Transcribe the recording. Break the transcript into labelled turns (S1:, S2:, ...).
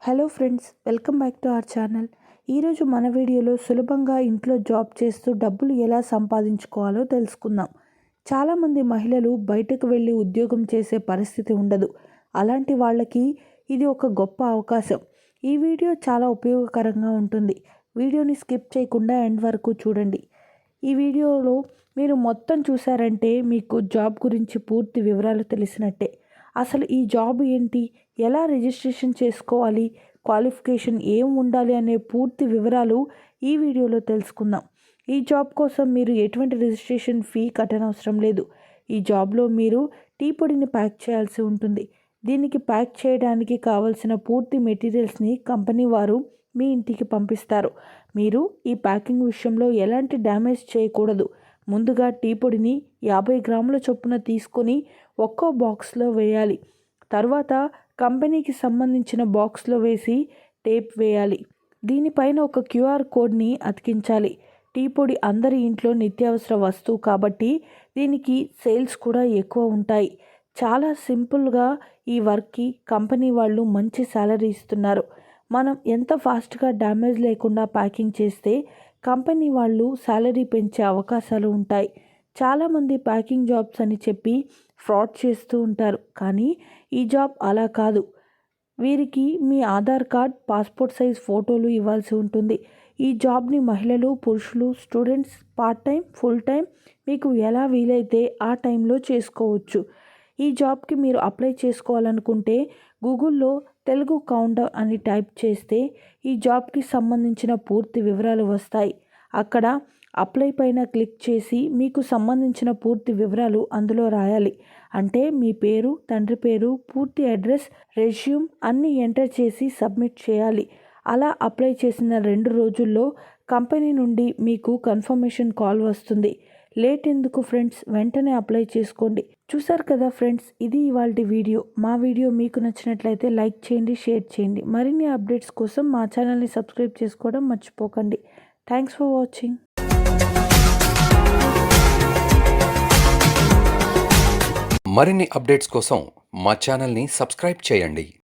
S1: Hello friends, welcome back to our channel. ఈరోజు మన వీడియోలో సులభంగా ఇంట్లో జాబ్ చేస్తూ డబ్బులు ఎలా సంపాదించుకోవాలో తెలుసుకుందాం. చాలామంది మహిళలు బయటకు వెళ్ళి ఉద్యోగం చేసే పరిస్థితి ఉండదు. అలాంటి వాళ్ళకి ఇది ఒక గొప్ప అవకాశం. ఈ వీడియో చాలా ఉపయోగకరంగా ఉంటుంది. వీడియోని స్కిప్ చేయకుండా ఎండ్ వరకు చూడండి. ఈ వీడియోలో మీరు మొత్తం చూసారంటే మీకు జాబ్ గురించి పూర్తి వివరాలు తెలిసినట్టే. అసలు ఈ జాబ్ ఏంటి, ఎలా రిజిస్ట్రేషన్ చేసుకోవాలి, క్వాలిఫికేషన్ ఏం ఉండాలి అనే పూర్తి వివరాలు ఈ వీడియోలో తెలుసుకుందాం. ఈ జాబ్ కోసం మీరు ఎటువంటి రిజిస్ట్రేషన్ ఫీ కట్టనవసరం లేదు. ఈ జాబ్లో మీరు టీ పొడిని ప్యాక్ చేయాల్సి ఉంటుంది. దీనికి ప్యాక్ చేయడానికి కావలసిన పూర్తి మెటీరియల్స్ని కంపెనీ వారు మీ ఇంటికి పంపిస్తారు. మీరు ఈ ప్యాకింగ్ విషయంలో ఎలాంటి డ్యామేజ్ చేయకూడదు. ముందుగా టీ పొడిని 50 గ్రాముల చొప్పున తీసుకొని ఒక్కో బాక్స్లో వేయాలి. తర్వాత కంపెనీకి సంబంధించిన బాక్స్లో వేసి టేప్ వేయాలి. దీనిపైన ఒక QR కోడ్ని అతికించాలి. టీ పొడి అందరి ఇంట్లో నిత్యావసర వస్తువు కాబట్టి దీనికి సేల్స్ కూడా ఎక్కువ ఉంటాయి. చాలా సింపుల్గా ఈ వర్క్కి కంపెనీ వాళ్ళు మంచి శాలరీ ఇస్తున్నారు. మనం ఎంత ఫాస్ట్గా డ్యామేజ్ లేకుండా ప్యాకింగ్ చేస్తే కంపెనీ వాళ్ళు శాలరీ పెంచే అవకాశాలు ఉంటాయి. చాలామంది ప్యాకింగ్ జాబ్స్ అని చెప్పి ఫ్రాడ్ చేస్తూ ఉంటారు. కానీ ఈ జాబ్ అలా కాదు. వీరికి మీ ఆధార్ కార్డ్, పాస్పోర్ట్ సైజ్ ఫోటోలు ఇవ్వాల్సి ఉంటుంది. ఈ జాబ్ని మహిళలు, పురుషులు, students, part time, full time మీకు ఎలా వీలైతే ఆ టైంలో చేసుకోవచ్చు. ఈ జాబ్కి మీరు అప్లై చేసుకోవాలనుకుంటే గూగుల్లో తెలుగు కౌంటర్ అని టైప్ చేస్తే ఈ జాబ్కి సంబంధించిన పూర్తి వివరాలు వస్తాయి. అక్కడ అప్లై పైన క్లిక్ చేసి మీకు సంబంధించిన పూర్తి వివరాలు అందులో రాయాలి. అంటే మీ పేరు, తండ్రి పేరు, పూర్తి అడ్రస్, రెజ్యూమ్ అన్నీ ఎంటర్ చేసి సబ్మిట్ చేయాలి. అలా అప్లై చేసిన 2 రోజుల్లో కంపెనీ నుండి మీకు కన్ఫర్మేషన్ కాల్ వస్తుంది. లేట్ ఎందుకు ఫ్రెండ్స్, వెంటనే అప్లై చేసుకోండి. చూసారు కదా ఫ్రెండ్స్, ఇది ఇవాల్టి వీడియో. మా వీడియో మీకు నచ్చినట్లయితే లైక్ చేయండి, షేర్ చేయండి. మరిన్ని అప్డేట్స్ కోసం మా ఛానల్ని సబ్స్క్రైబ్ చేసుకోవడం మర్చిపోకండి. Thanks for watching.
S2: మరిన్ని అప్డేట్స్ కోసం మా ఛానల్ని సబ్స్క్రైబ్ చేయండి.